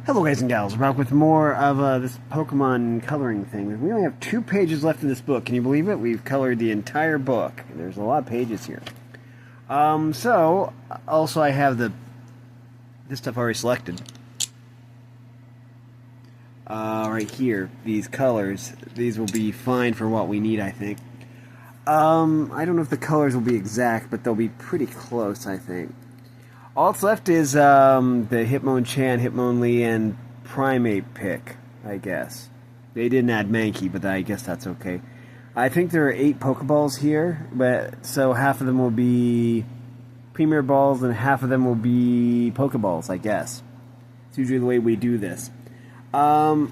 Hello guys and gals, we're back with more of this Pokemon coloring thing. We only have 2 pages left in this book. Can you believe it? We've colored the entire book. There's a lot of pages here. So, also I have this stuff already selected. Right here, these colors. These will be fine for what we need, I think. I don't know if the colors will be exact, but they'll be pretty close, I think. All that's left is the Hitmonchan, Hitmonlee, and Primate pick, I guess. They didn't add Mankey, but I guess that's okay. I think there are 8 Pokeballs here, but so half of them will be Premier Balls and half of them will be Pokeballs, I guess. It's usually the way we do this. And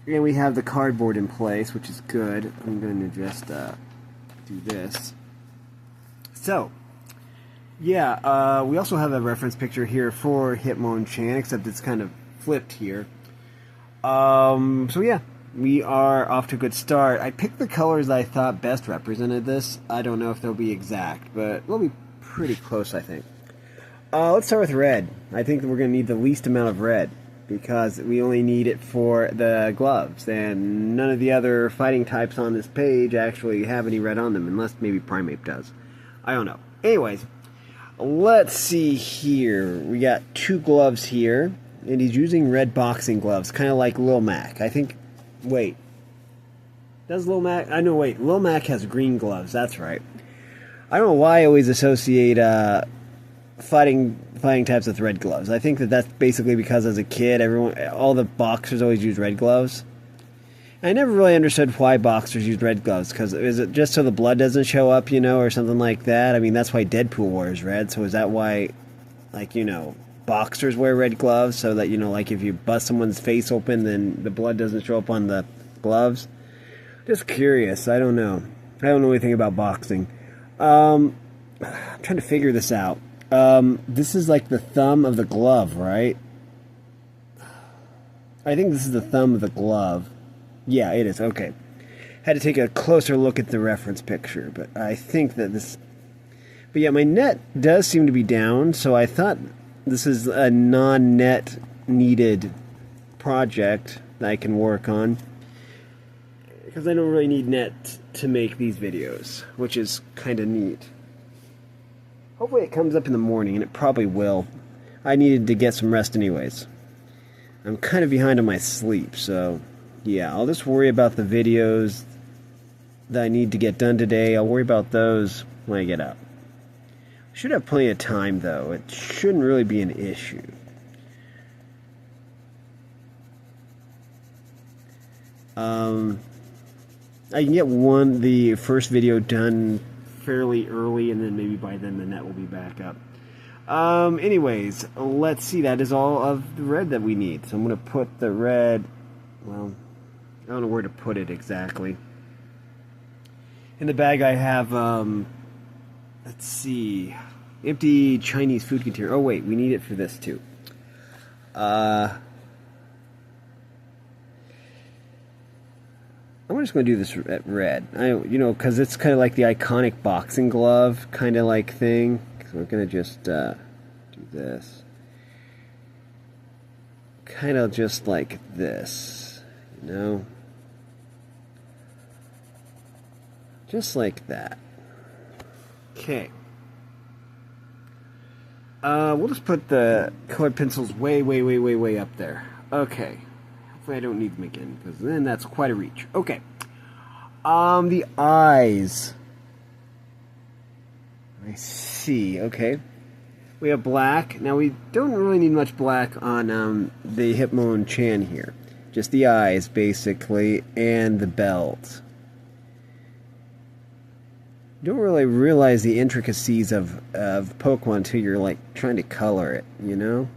we have the cardboard in place, which is good. I'm going to just do this. So, yeah, we also have a reference picture here for Hitmonchan, except it's kind of flipped here. So yeah, we are off to a good start. I picked the colors I thought best represented this. I don't know if they'll be exact, but we'll be pretty close, I think. Let's start with red. I think that we're going to need the least amount of red, because we only need it for the gloves, and none of the other fighting types on this page actually have any red on them, unless maybe Primate does. I don't know. Anyways, let's see here. We got 2 gloves here, and he's using red boxing gloves, kind of like Lil Mac. I think, wait, does Lil Mac? I know, wait, Lil Mac has green gloves, that's right. I don't know why I always associate fighting types with red gloves. I think that that's basically because as a kid, all the boxers always used red gloves. I never really understood why boxers used red gloves, because is it just so the blood doesn't show up, you know, or something like that? I mean, that's why Deadpool wears red, so is that why, like, you know, boxers wear red gloves, so that, you know, like, if you bust someone's face open, then the blood doesn't show up on the gloves? Just curious, I don't know. I don't know anything about boxing. I'm trying to figure this out. This is like the thumb of the glove, right? I think this is the thumb of the glove. Yeah, it is. Okay. Had to take a closer look at the reference picture, but I think that this... But yeah, my net does seem to be down, so I thought this is a non-net needed project that I can work on, because I don't really need net to make these videos, which is kind of neat. Hopefully it comes up in the morning, and it probably will. I needed to get some rest anyways. I'm kind of behind on my sleep, so... yeah, I'll just worry about the videos that I need to get done today. I'll worry about those when I get up. Should have plenty of time, though. It shouldn't really be an issue. I can get the first video done fairly early, and then maybe by then the net will be back up. Anyways, let's see. That is all of the red that we need. So I'm going to put the red... well... I don't know where to put it exactly. In the bag I have, let's see, empty Chinese food container. Oh wait, we need it for this too. I'm just going to do this at red. You know, because it's kind of like the iconic boxing glove kind of like thing. So we're going to just do this. Kind of just like this, you know? Just like that. Okay. We'll just put the colored pencils way up there. Okay. Hopefully I don't need them again, because then that's quite a reach. Okay. The eyes. I see. Okay. We have black. Now we don't really need much black on the Hitmonchan here. Just the eyes, basically, and the belt. You don't really realize the intricacies of Pokemon until you're, like, trying to color it, you know?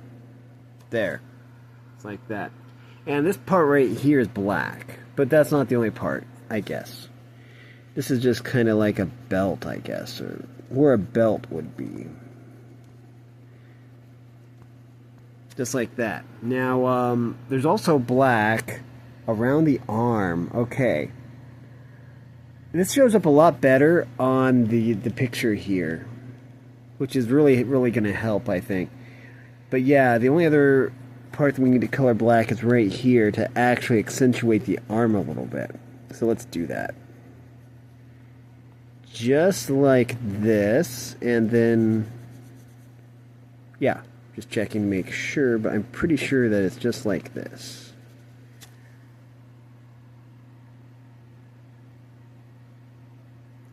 There. It's like that. And this part right here is black, but that's not the only part, I guess. This is just kind of like a belt, I guess, or where a belt would be. Just like that. Now, there's also black around the arm. Okay. This shows up a lot better on the picture here, which is really going to help, I think. But yeah, the only other part that we need to color black is right here to actually accentuate the arm a little bit. So let's do that. Just like this, and then, yeah, just checking to make sure, but I'm pretty sure that it's just like this.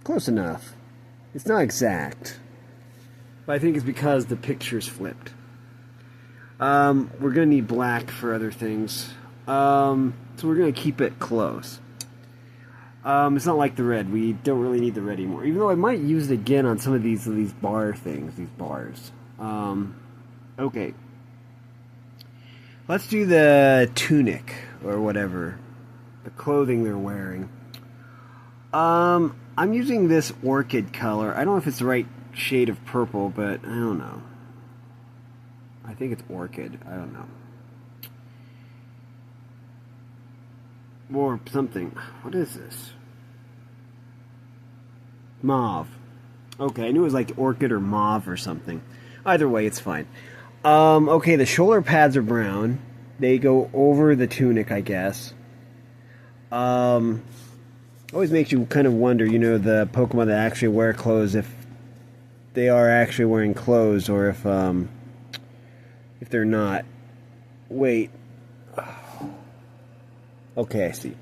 Close enough. It's not exact, but I think it's because the picture's flipped. We're going to need black for other things, so we're going to keep it close. It's not like the red. We don't really need the red anymore, even though I might use it again on some of these bar things, these bars. Okay. Let's do the tunic, or whatever, the clothing they're wearing. I'm using this orchid color. I don't know if it's the right shade of purple, but I don't know. I think it's orchid. I don't know. Or something. What is this? Mauve. Okay, I knew it was like orchid or mauve or something. Either way, it's fine. Okay, the shoulder pads are brown. They go over the tunic, I guess. Always makes you kind of wonder, you know, the Pokemon that actually wear clothes, if they are actually wearing clothes, or if they're not. Wait. Okay, I see.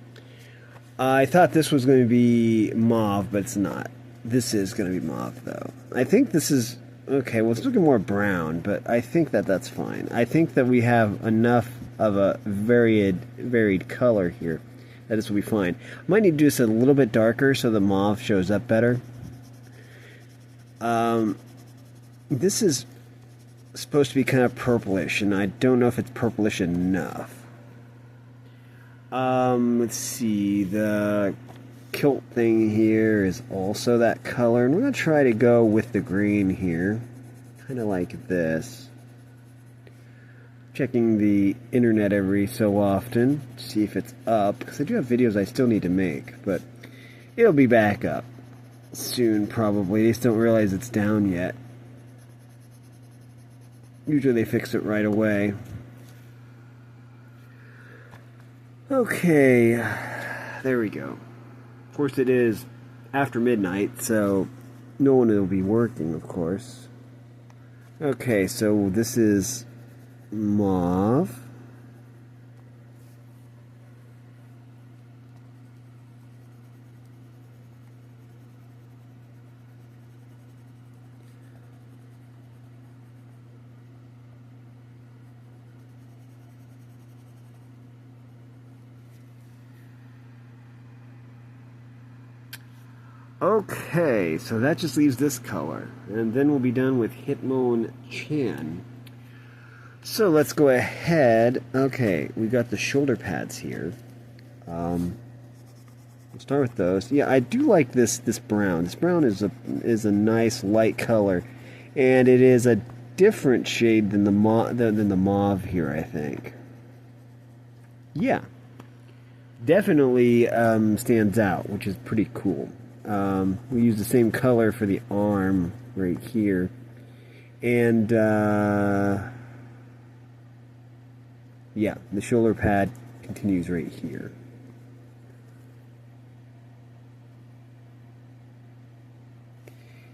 I thought this was going to be mauve, but it's not. This is going to be mauve, though. I think this is... Okay, well, it's looking more brown, but I think that that's fine. I think that we have enough of a varied color here that this will be fine. I might need to do this a little bit darker so the mauve shows up better. This is supposed to be kind of purplish, and I don't know if it's purplish enough. Let's see, the kilt thing here is also that color, and we're going to try to go with the green here, kind of like this. Checking the internet every so often to see if it's up, because I do have videos I still need to make, but it'll be back up soon probably. They just don't realize it's down yet. Usually they fix it right away. Okay, there we go. Of course it is after midnight, so no one will be working, of course. Okay, so this is mauve. Okay, so that just leaves this color, and then we'll be done with Hitmonchan. So let's go ahead. Okay, we got the shoulder pads here. We'll start with those. Yeah, I do like this brown. This brown is a nice light color, and it is a different shade than the mauve here, I think. Yeah, definitely stands out, which is pretty cool. We use the same color for the arm right here, and yeah, the shoulder pad continues right here.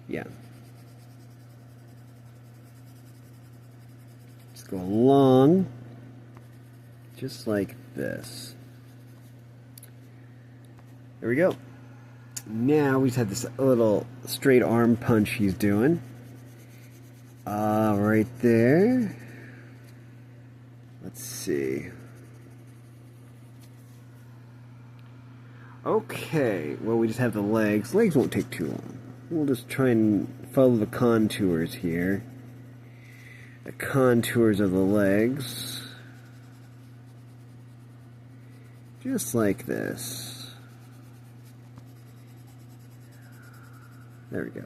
Yeah. Just go along, just like this. There we go. Now we just have this little straight arm punch he's doing. Right there. Let's see. Okay, well, we just have the legs. Legs won't take too long. We'll just try and follow the contours here. The contours of the legs. Just like this. There we go.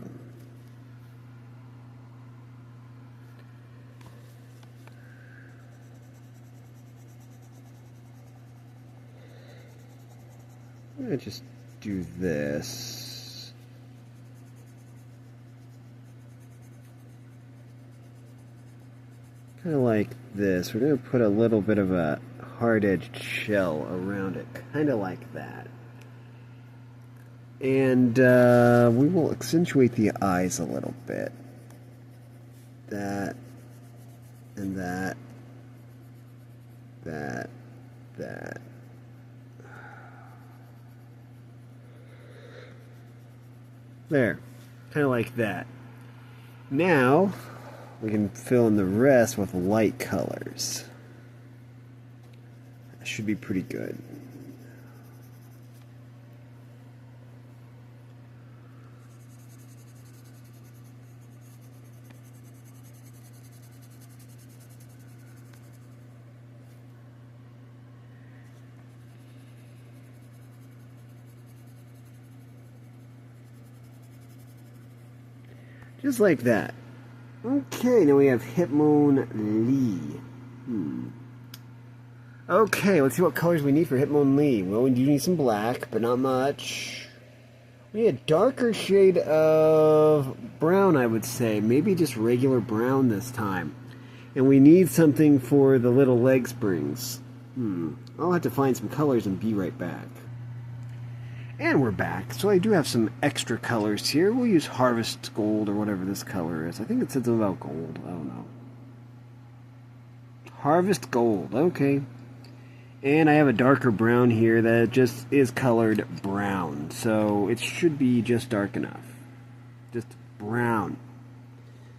I'm going to just do this. kind of like this. We're going to put a little bit of a hard-edged shell around it, kind of like that. And we will accentuate the eyes a little bit. That, and that, that. There, kind of like that. Now, we can fill in the rest with light colors. That should be pretty good. Just like that. Okay, now we have Hitmon Lee. Okay, let's see what colors we need for Hitmon Lee. Well, we do need some black, but not much. We need a darker shade of brown, I would say. Maybe just regular brown this time. And we need something for the little leg springs. I'll have to find some colors and be right back. And we're back. So I do have some extra colors here. We'll use Harvest Gold or whatever this color is. I think it said something about gold. I don't know. Harvest Gold. Okay. And I have a darker brown here that just is colored brown. So it should be just dark enough. Just brown.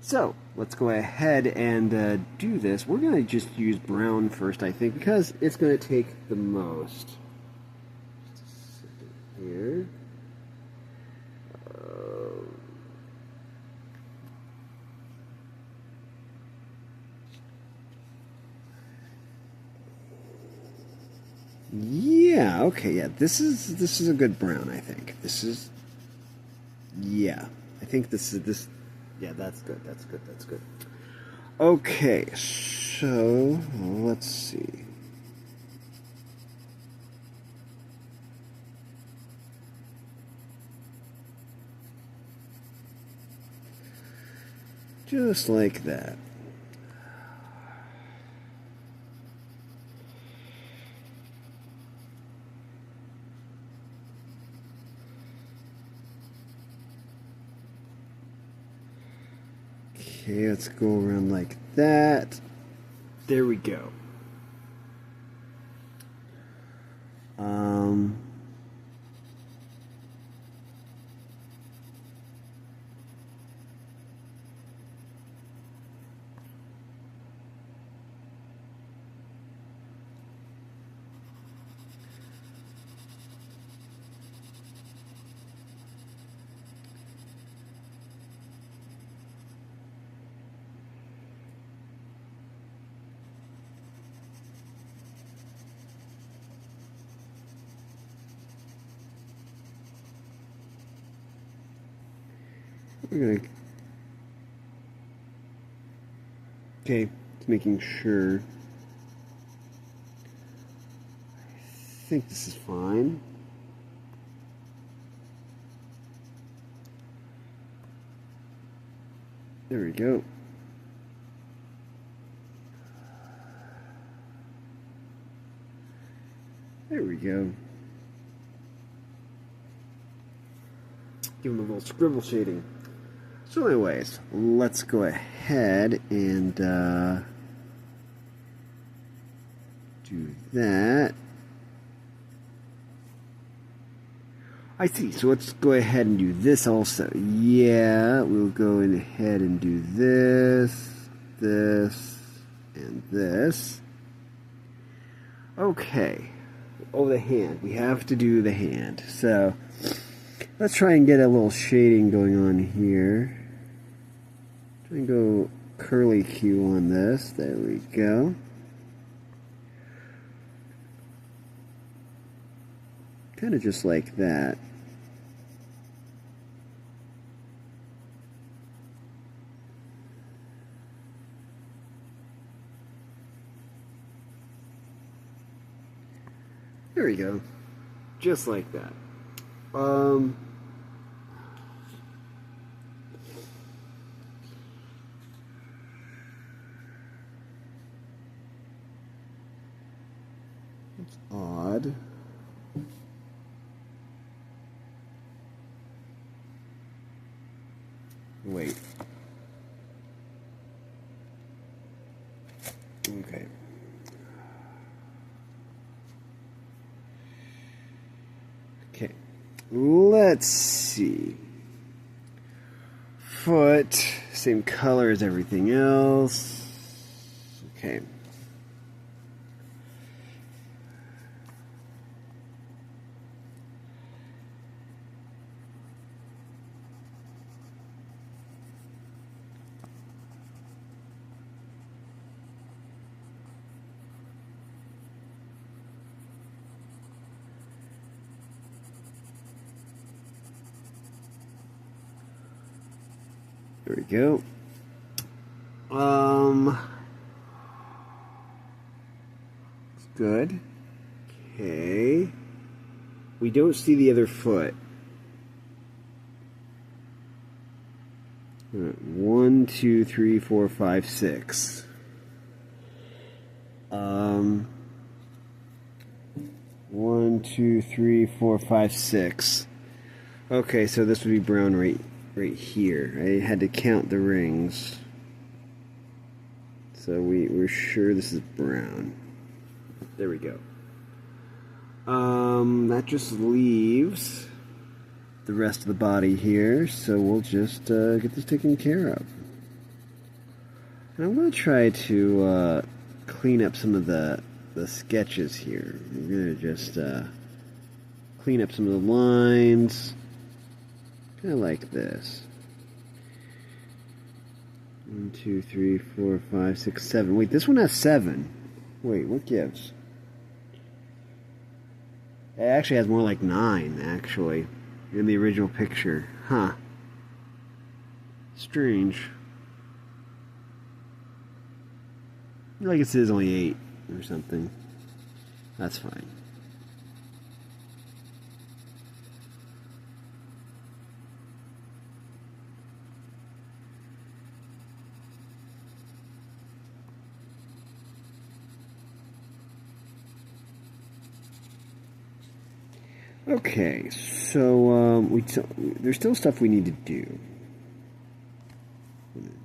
So let's go ahead and do this. We're going to just use brown first, I think, because it's going to take the most. Here. Yeah, okay, yeah. This is a good brown, I think. This is, yeah. I think this yeah, that's good. That's good. Okay, so let's see. Just like that. Okay, let's go around like that. There we go. We're gonna, okay, just making sure. I think this is fine. There we go. There we go. Give them a little scribble shading. So anyways, let's go ahead and do that. I see, so let's go ahead and do this also. Yeah, we'll go ahead and do this, this, and this. Okay. Oh, the hand. We have to do the hand. So let's try and get a little shading going on here. Try and go curly Q on this. There we go. Kind of just like that. There we go. Just like that. That's odd. Wait. Okay. Okay. Let's see. Foot, same color as everything else. Okay. There we go. It's good. Okay. We don't see the other foot. All right. 1, 2, 3, 4, 5, 6. 1, 2, 3, 4, 5, 6. Okay, so this would be brown right here. I had to count the rings. So we're sure this is brown. There we go. That just leaves the rest of the body here, so we'll just get this taken care of. And I'm going to try to clean up some of the sketches here. I'm going to just clean up some of the lines, kind of like this. 1, 2, 3, 4, 5, 6, 7. Wait, this one has 7. Wait, what gives? It actually has more like 9, actually, in the original picture. Huh. Strange. I guess it is only 8 or something. That's fine. Okay, so there's still stuff we need to do.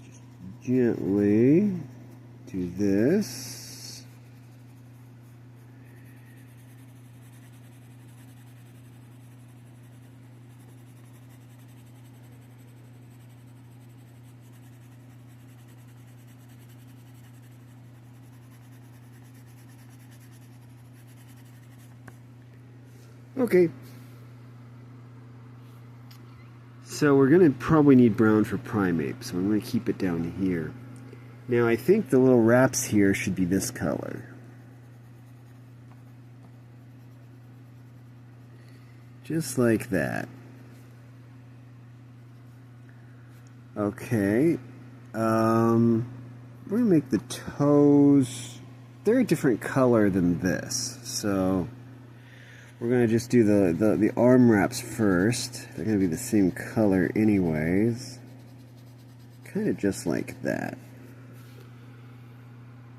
Just gently do this. Okay. So we're going to probably need brown for primate, so I'm going to keep it down here. Now I think the little wraps here should be this color. Just like that. Okay. We're going to make the toes, they're a different color than this, so we're going to just do the arm wraps first. They're going to be the same color anyways. Kind of just like that.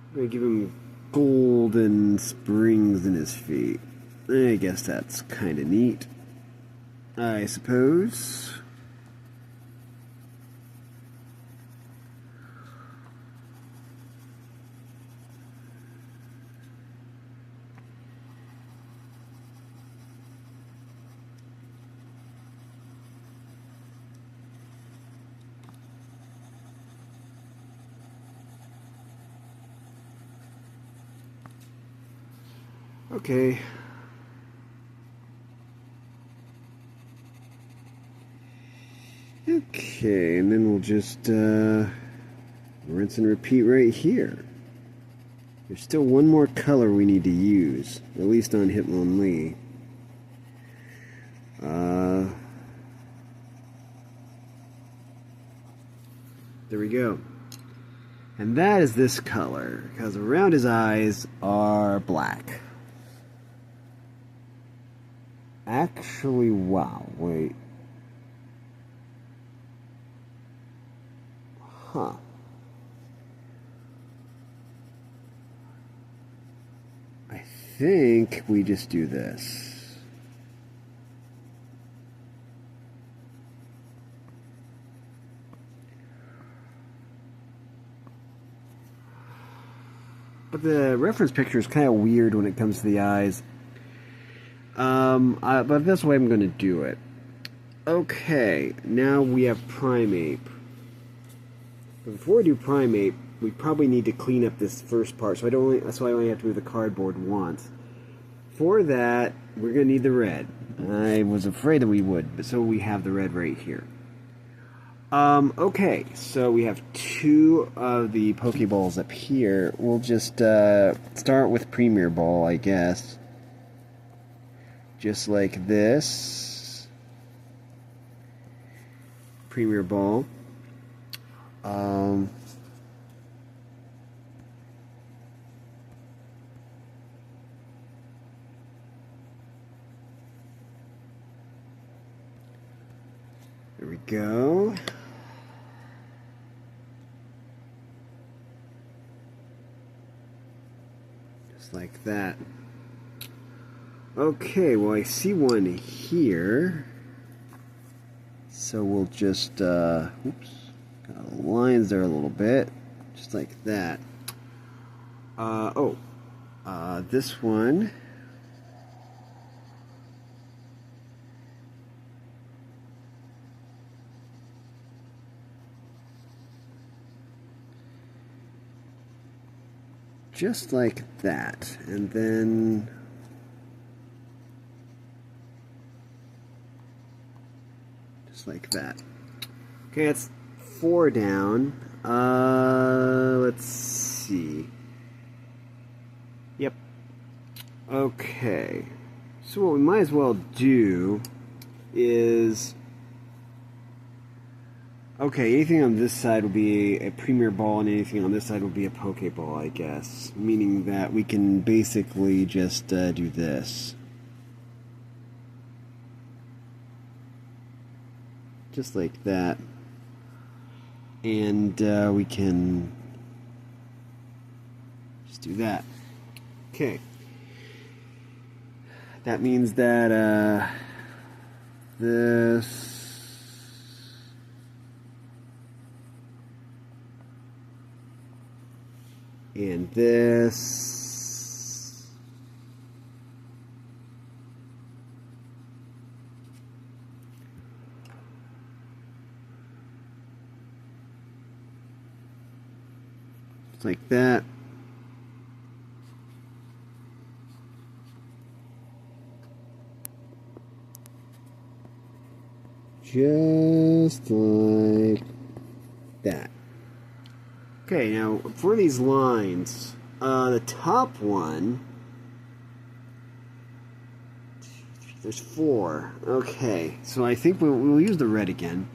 I'm going to give him golden springs in his feet. I guess that's kind of neat, I suppose. Okay. Okay, and then we'll just rinse and repeat right here. There's still one more color we need to use, at least on Hitmonlee. There we go. And that is this color, because around his eyes are black. Actually, wow, wait. Huh. I think we just do this. But the reference picture is kind of weird when it comes to the eyes. But this way I'm going to do it. Okay, now we have Primate. But before we do Primate, we probably need to clean up this first part. That's why I only have to move the cardboard once. For that, we're going to need the red. I was afraid that we would, but so we have the red right here. Okay, so we have 2 of the Pokeballs up here. We'll just start with Premier Ball, I guess. Just like this. Premier Ball. There we go. Just like that. Okay, well I see one here. So we'll just, oops, got lines there a little bit. Just like that. This one. Just like that, and then just like that. Okay, that's 4 down. Let's see. Yep. Okay. So what we might as well do is, okay, anything on this side will be a Premier Ball, and anything on this side will be a Pokeball, I guess. Meaning that we can basically just do this. Just like that. And we can just do that. Okay. That means that this... and this, just like that. Just like that. Okay, now for these lines, the top one, there's 4. Okay, so I think we'll use the red again.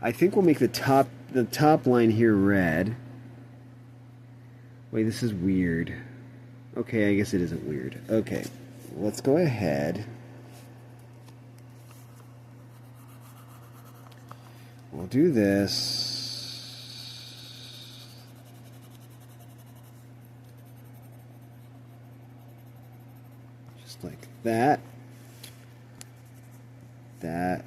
I think we'll make the top line here red. Wait, this is weird. Okay, I guess it isn't weird. Okay, let's go ahead. We'll do this. Like that, that,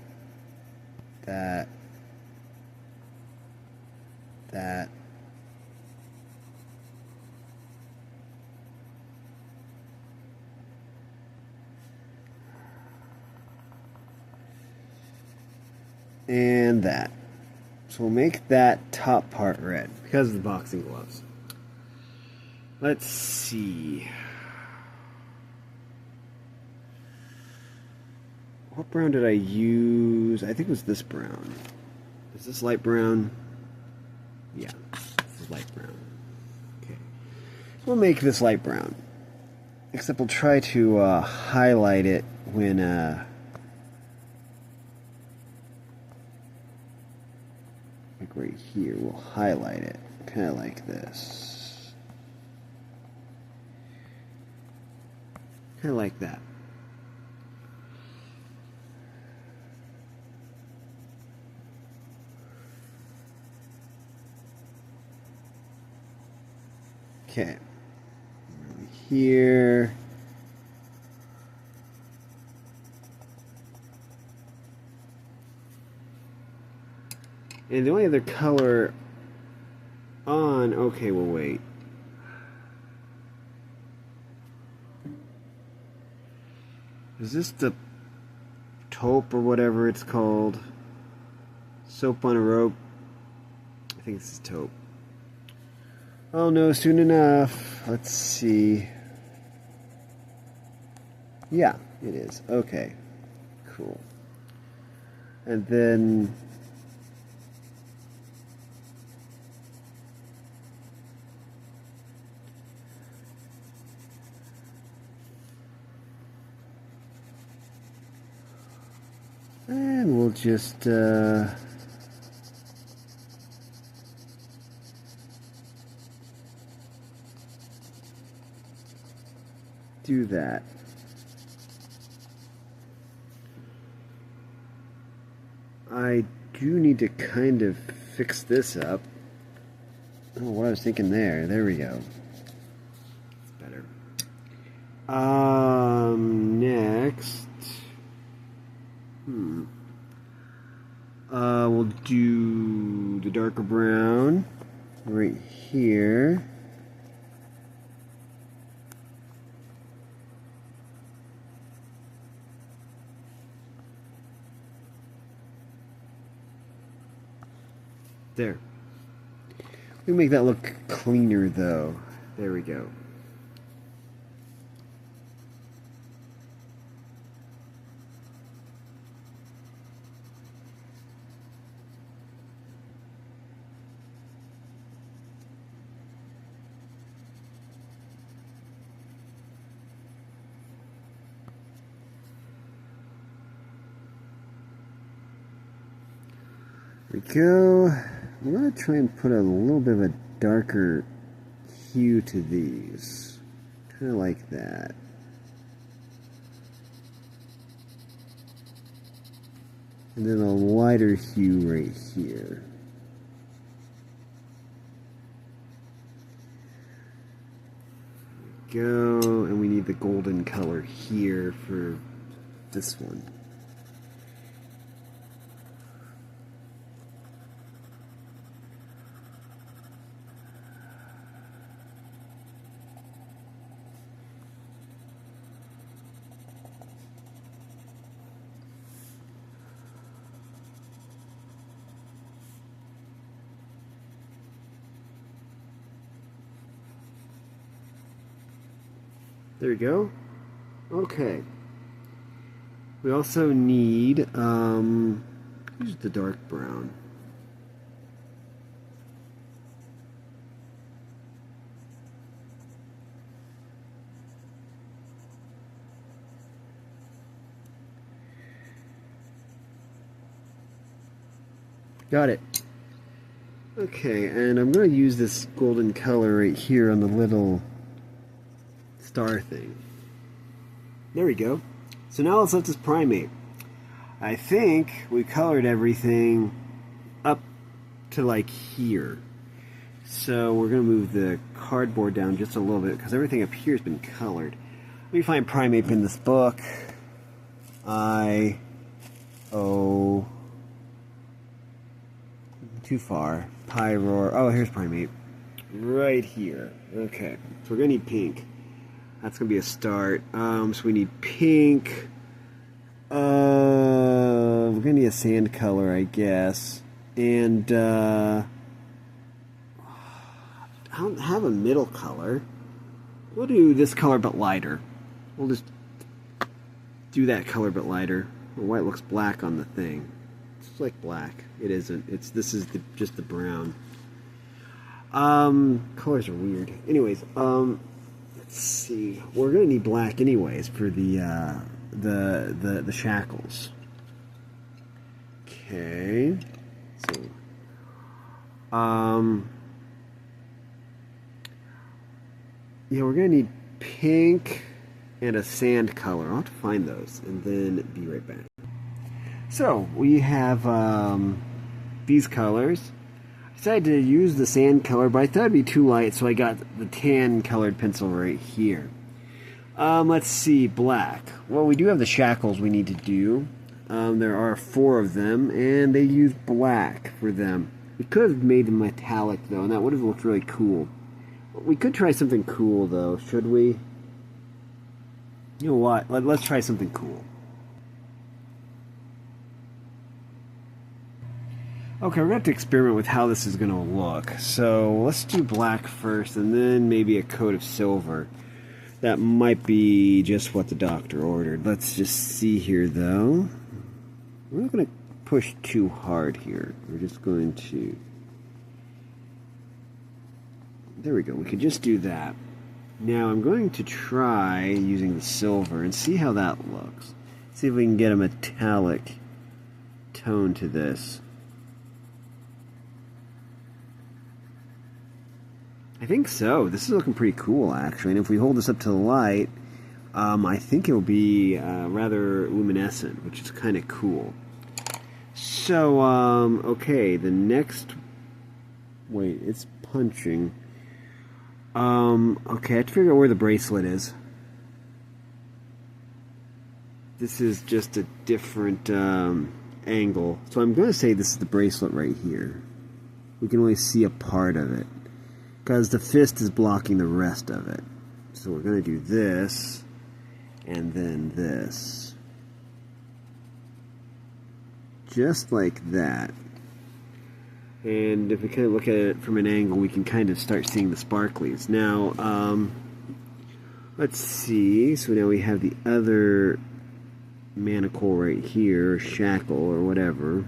and that. So we'll make that top part red because of the boxing gloves. Let's see. What brown did I use? I think it was this brown. Is this light brown? Yeah, this is light brown. Okay. We'll make this light brown. Except we'll try to highlight it when... like right here, we'll highlight it. Kind of like this. Kind of like that. Okay, here. And the only other color on... Okay, we'll wait. Is this the taupe or whatever it's called? Soap on a rope? I think this is taupe. Oh no, soon enough. Let's see. Yeah, it is. Okay. Cool. And then... and we'll just do that. I do need to kind of fix this up. Oh, what I was thinking there. There we go. It's better. Next. We'll do the darker brown right here. There. We make that look cleaner though. There we go. There we go. I'm going to try and put a little bit of a darker hue to these. Kind of like that. And then a lighter hue right here. There we go. And we need the golden color here for this one. There we go. Okay. We also need, use the dark brown. Got it. Okay, and I'm going to use this golden color right here on the little star thing. There we go. So now let's let this primate. I think we colored everything up to like here. So we're going to move the cardboard down just a little bit because everything up here has been colored. Let me find primate in this book. Too far. Pyroar. Oh, here's primate. Right here. Okay. So we're going to need pink. That's going to be a start. So we need pink. We're going to need a sand color, I guess. And, I don't have a middle color. We'll do this color but lighter. We'll just do that color but lighter. The white looks black on the thing. It's like black. It isn't. This is just the brown. Colors are weird. Anyways, let's see. We're gonna need black anyways for the shackles. Okay. So, yeah, we're gonna need pink and a sand color. I'll have to find those and then be right back. So we have these colors. I decided to use the sand color, but I thought it'd be too light, so I got the tan colored pencil right here. Let's see, black. Well, we do have the shackles we need to do. There are 4 of them, and they use black for them. We could have made them metallic, though, and that would have looked really cool. We could try something cool, though. Should we? You know what? Let's try something cool. Okay, we're going to have to experiment with how this is going to look. So let's do black first, and then maybe a coat of silver. That might be just what the doctor ordered. Let's just see here, though. We're not going to push too hard here. We're just going to... There we go. We could just do that. Now I'm going to try using the silver and see how that looks. See if we can get a metallic tone to this. I think so. This is looking pretty cool, actually. And if we hold this up to the light, I think it will be rather luminescent, which is kind of cool. So, okay, the next... Wait, it's punching. Okay, I have to figure out where the bracelet is. This is just a different angle. So I'm going to say this is the bracelet right here. We can only see a part of it, because the fist is blocking the rest of it. So we're going to do this, and then this. Just like that. And if we kind of look at it from an angle, we can kind of start seeing the sparklies. Now, let's see. So now we have the other manacle right here, shackle or whatever.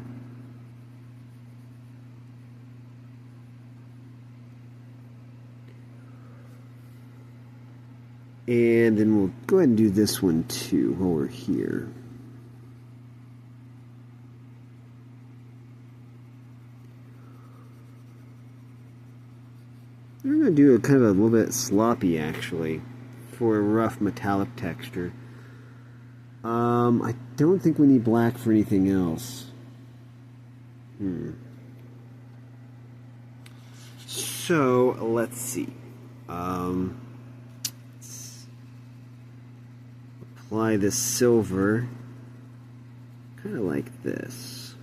And then we'll go ahead and do this one too while we're here. I'm going to do a kind of a little bit sloppy, actually, for a rough metallic texture. I don't think we need black for anything else. So, let's see. Let's apply this silver, kind of like this.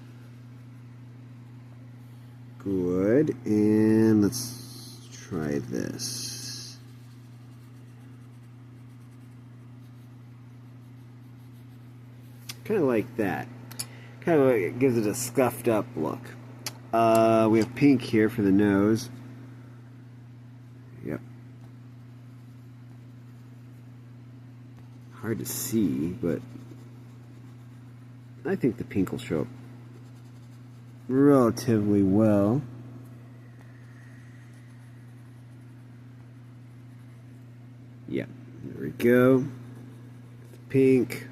Good, and let's try this. Kind of like that. Kind of like, gives it a scuffed up look. We have pink here for the nose. Yep. Hard to see, but I think the pink will show up relatively well. Yeah, there we go. Pink.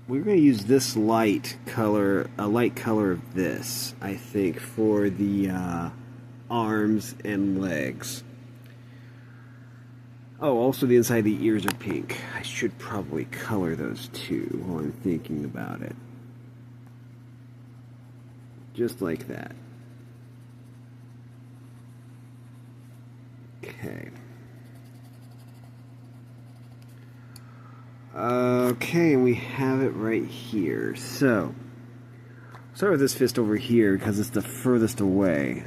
We're going to use this light color, a light color of this, I think, for the arms and legs. Oh, also the inside of the ears are pink. I should probably color those too while I'm thinking about it. Just like that. Okay. Okay, and we have it right here. So, start with this fist over here because it's the furthest away.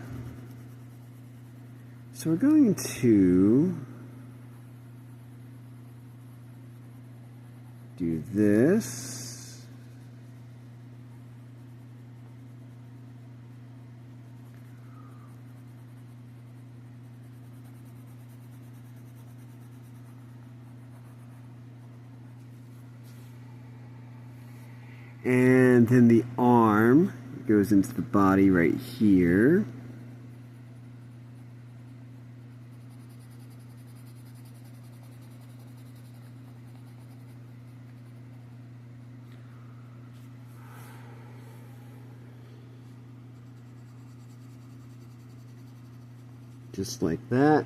So we're going to do this. And then the arm goes into the body right here. Just like that.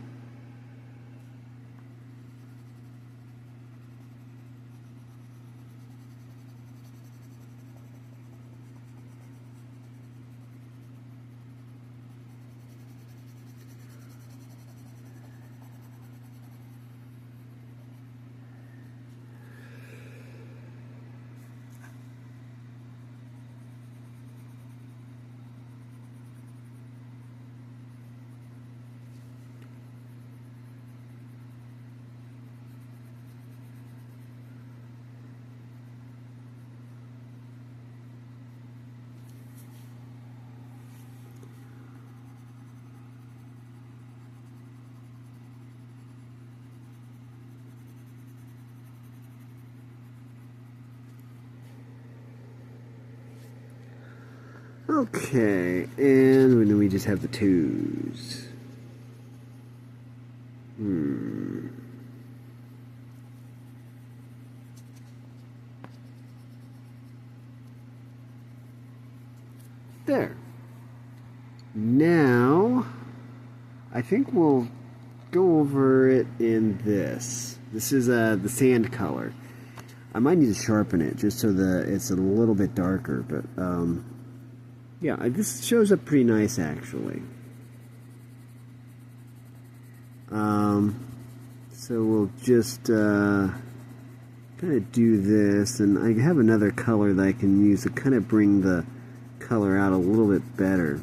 Okay, and then we just have the twos. There. Now, I think we'll go over it in this. This is the sand color. I might need to sharpen it just so that it's a little bit darker, but yeah, this shows up pretty nice actually. So we'll just kind of do this, and I have another color that I can use to kind of bring the color out a little bit better.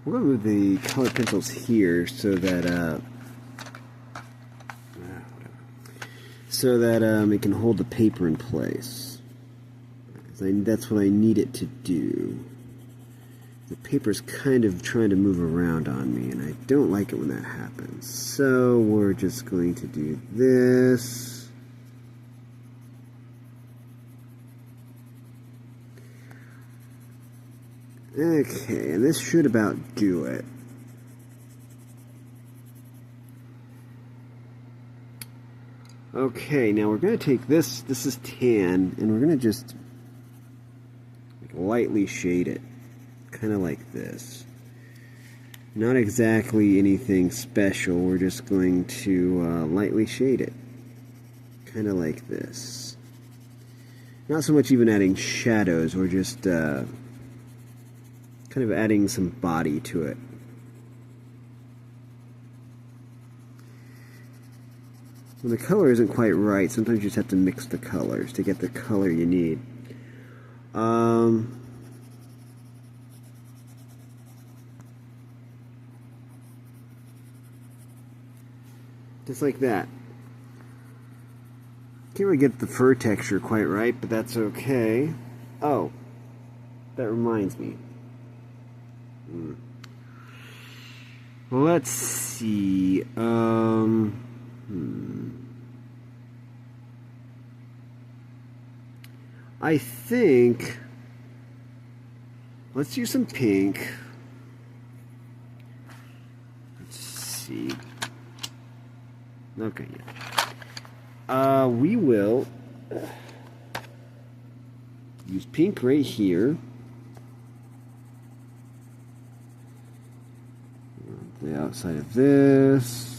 We're going to move the color pencils here so that it can hold the paper in place. That's what I need it to do. The paper's kind of trying to move around on me, and I don't like it when that happens. So we're just going to do this. Okay, and this should about do it. Okay, now we're going to take this is tan, and we're going to just lightly shade it, kind of like this. Not exactly anything special, we're just going to lightly shade it, kind of like this. Not so much even adding shadows, we're just kind of adding some body to it. When the color isn't quite right, sometimes you just have to mix the colors to get the color you need. Just like that. Can't really get the fur texture quite right, but that's okay. Oh, that reminds me. Let's see. I think let's use some pink. Let's see. Okay, yeah. We will use pink right here. The outside of this.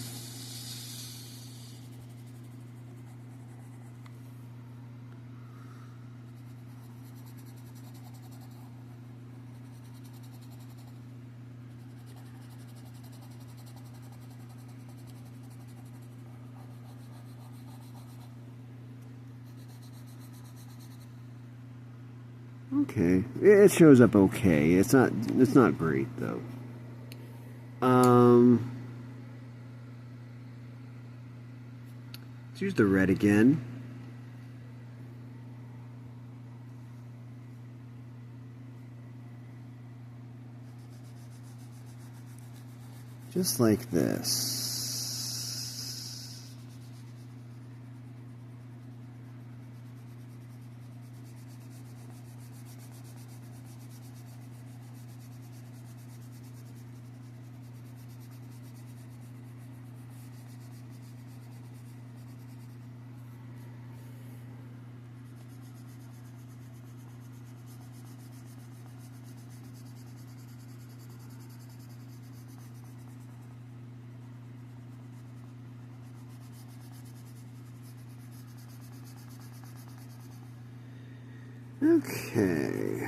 Okay, it shows up okay. It's not great though. Let's use the red again. Just like this. Okay.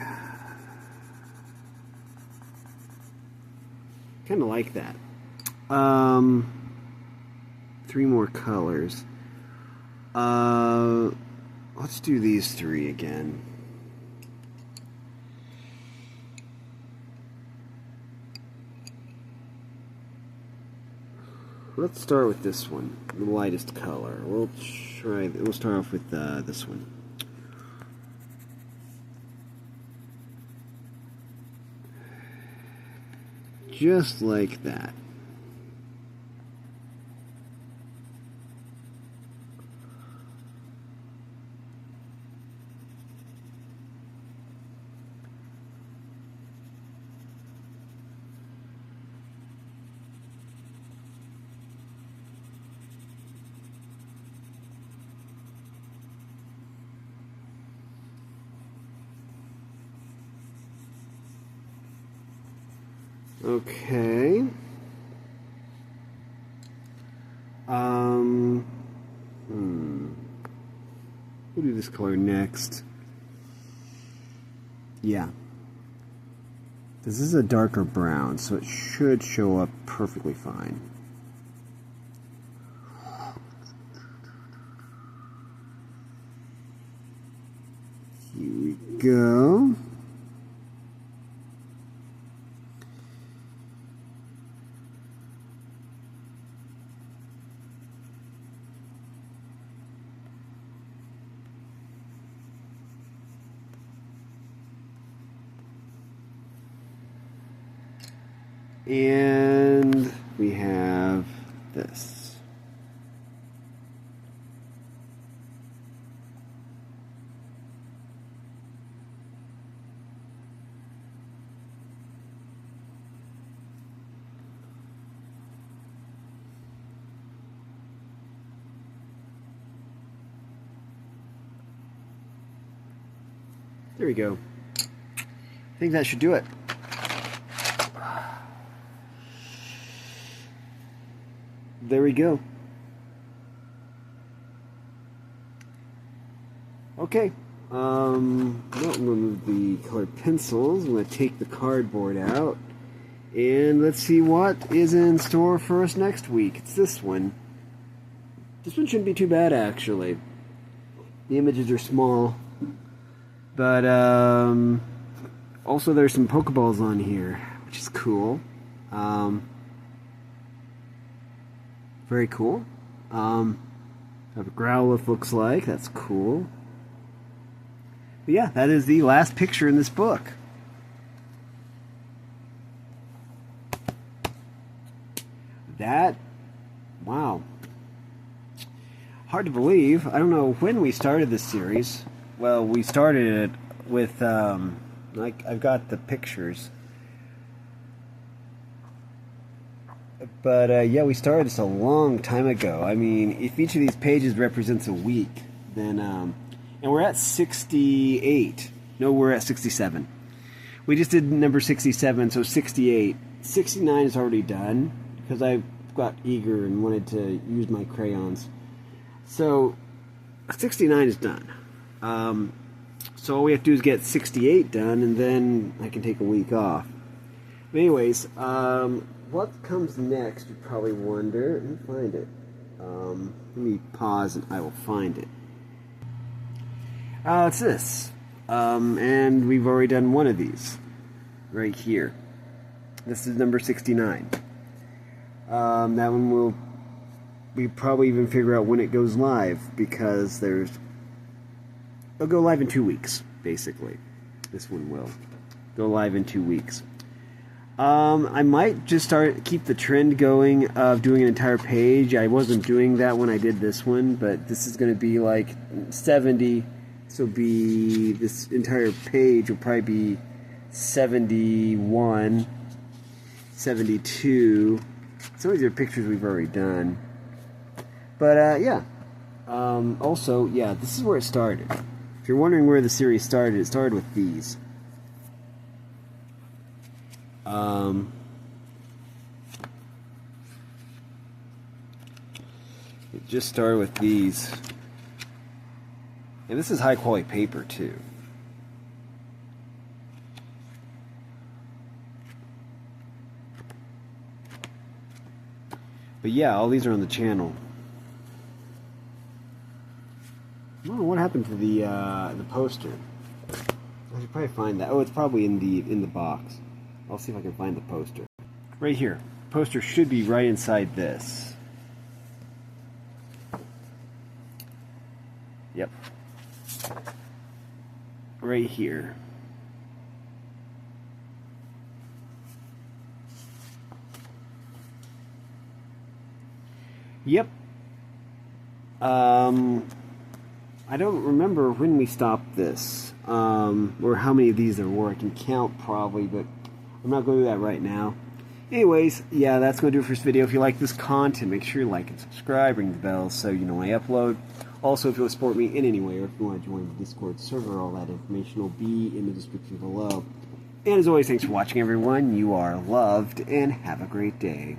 Kind of like that. 3 more colors. Let's do these 3 again. Let's start with this one, the lightest color. We'll start off with this one. just like that. Okay. We'll do this color next. Yeah. This is a darker brown, so it should show up perfectly fine. Here we go. And we have this. There we go. I think that should do it. There we go. Okay. I'm going to move the colored pencils. I'm going to take the cardboard out. And let's see what is in store for us next week. It's this one. This one shouldn't be too bad, actually. The images are small. But, also there's some Pokeballs on here, which is cool. Very cool. How a Growlithe looks like. That's cool. But yeah, that is the last picture in this book. Wow. Hard to believe. I don't know when we started this series. Well, we started it with, I've got the pictures. But, yeah, we started this a long time ago. I mean, if each of these pages represents a week, then, and we're at 68. No, we're at 67. We just did number 67, so 68. 69 is already done, because I got eager and wanted to use my crayons. So, 69 is done. So all we have to do is get 68 done, and then I can take a week off. But anyways, what comes next, you probably wonder. Let me find it. Let me pause and I will find it. It's this. And we've already done one of these. Right here. This is number 69. That one we probably even figure out when it goes live, because it'll go live in 2 weeks, basically. This one will go live in 2 weeks. I might just keep the trend going of doing an entire page. I wasn't doing that when I did this one, but this is going to be like 70. So this entire page will probably be 71, 72. Some of these are pictures we've already done. But, yeah. Also, yeah, this is where it started. If you're wondering where the series started, it started with these. It just started with these. And this is high quality paper too. But yeah, all these are on the channel. I don't know what happened to the poster. I should probably find that. Oh, it's probably in the box. I'll see if I can find the poster. Right here. Poster should be right inside this. Yep. Right here. Yep. I don't remember when we stopped this, or how many of these there were. I can count probably, but I'm not going to do that right now. Anyways, yeah, that's going to do it for this video. If you like this content, make sure you like and subscribe, ring the bell so you know when I upload. Also, if you want to support me in any way, or if you want to join the Discord server, all that information will be in the description below. And as always, thanks for watching, everyone. You are loved, and have a great day.